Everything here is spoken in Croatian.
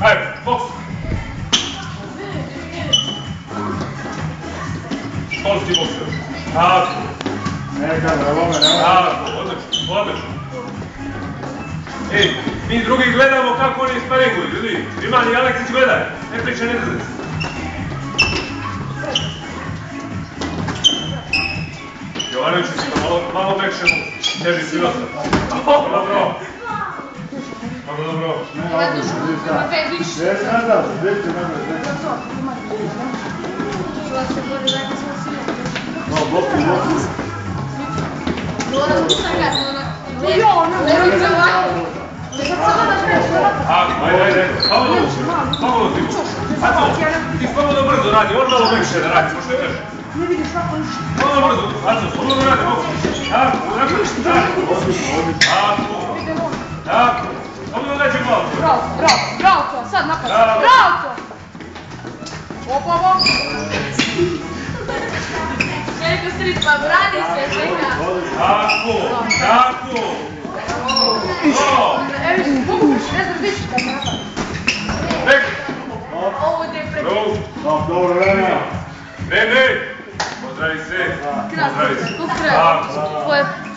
Ajde, boks. Školski bokser. Tako. Neka, bravo, tako, odlično, odlično. Ej, mi drugi gledamo kako oni sparinguju, ljudi. Iman i Aleksić gledaj, ne priča ne zade se. Jovanović si malo mekše mu, teži svi ostali. Dobro. Dobro. Jesi nadal, vidite nadal. No, bloku. Ajde. Slobodno ti. Ti slobodno brzo radi, on malo mekše da radi, pošto je veže. Ne vidiš kako ništa. Slobodno brzo, slobodno radi, tako. Slobodno daće glavu. Bravo to, sad napad. Bravo to! Opa. Veliko stripa, brani se, čeka. Tako. Evi, pomoguš, ne znaš dići da me napad. Nek. Ovo te je preko. Dobro, vremena. Ne. Pozdravi se. Krasno, to treba.